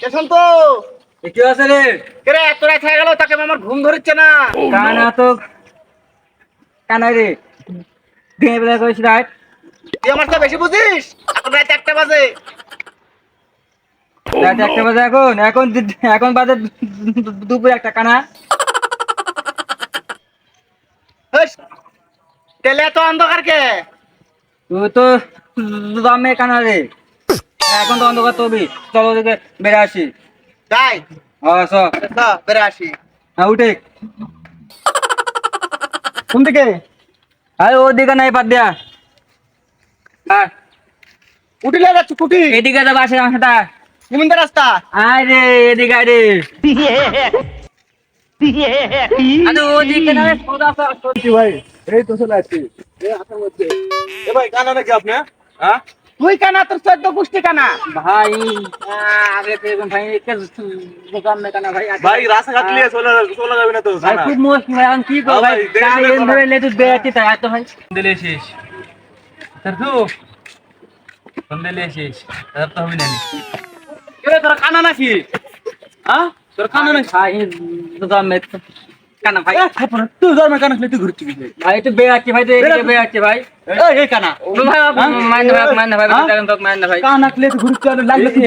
কেশন তো কি আছে রে? কে রে এত রাত হয়ে গেল তাকে আমার ঘুম ধরছে না। কানা তো কানা রে দিয়ে বেলা কইছ রাত তুই আমার তো বেশি বুঝিস। এখন রাত 1টা বাজে। রাত 1টা বাজে এখন এখন এখন বাজে দুপুর 1টা কানা হেস, তেলে এত অন্ধকার কে? তুই তো দমে কানা রে এখন তো অন্ধকার তবি চলো ওদিকে বেড়ে আসি যাই চ বেড়ে আসি। হ্যাঁ উঠে কোন দিকে? আরে ওদিকে নাই বাদ দিয়া হ্যাঁ উঠিলে যাচ্ছ কুটি এদিকে যাবো আসে আমার সাথে নিমিন্দা রাস্তা। আয় রে এদিকে আয় রে আরে ওদিকে না সোজা কি ভাই এই তো চলে আসছি এই হাতের মধ্যে এ ভাই কানা নাকি আপনি? হ্যাঁ তুই কানা তোর 14 পুষ্টি কানা। ভাই আগে থেকে ভাই কে দোকান মে কানা ভাই ভাই রাস্তাঘাট নিয়ে চলে যাবে না তো ভাই কানা? খুব মুশকিল ভাই আমি কি করব ভাই ভাই, দেখে তাই শুনে এন করো। ধরে লে তো বেয়াতি তাই তো ভাই দিলে শেষ তোর তো দিলে শেষ তার তো হবে না এ তোরা কানা নাকি? হ্যাঁ তোর কানা নাকি? ভাই দোকান মে কানা ভাই তুই জন্মে কানা খেলে তুই ঘুরতে গেলি ভাই তো বেয়াতি ভাই তো এদিকে বেয়াতি ভাই এই কানা ভাই মাইন্ড ভাই দেখেন তো মাইন্ড ভাই কানা খেলে তুই ঘুরতে লাগলে কি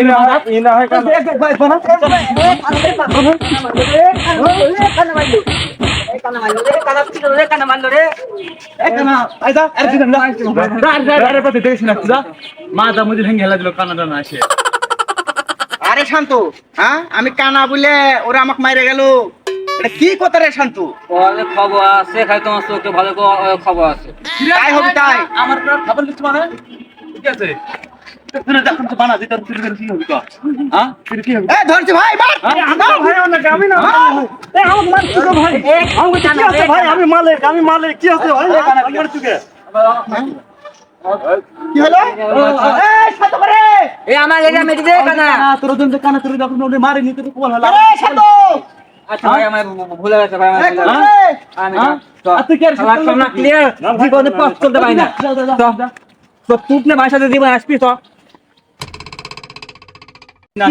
না হয় কানা ভাই বানা কানা মারলো রে এ কানা আইদা আর কি না আরে পথে দেখিস না তুই মা দা মুজি ভেঙে হেলা দিল কানাটা না আসে আরে শান্ত, হ্যাঁ আমি কানা বলে ওরা আমাকে মাইরে গেল। এটা কি কথা রে শান্ত? অনেক খবর আছে খাই তোমার চোখে ভালো খবর আছে তাই হবে তাই। আমার তো খবর কিছু মানে ঠিক আছে তুই দেখুন তো বানা দিতে তুই কি হবে তো হ্যাঁ তুই কি হবে এ ধরছি ভাই মার। ভাই আমি না এ আমাকে মার তুই ভাই আমাকে কি আছে ভাই আমি মালিক কি আছে ভাই আমার তুকে কি হলো? এই শান্ত করে। এ আমার এরিয়া মেডি দে কানা তোর দিন কানা তোর যখন ওরে মারি নি তোর কোল হলা আরে শান্ত। আচ্ছা ভাই আমার ভুলে গেছে ভাই আমার এই ভুলে করে। গেছে। আমি তুই কি আর না ক্লিয়ার জীবনে পথ চলতে পারি না তো তুই না ভাই সাথে জীবন আসবি তো না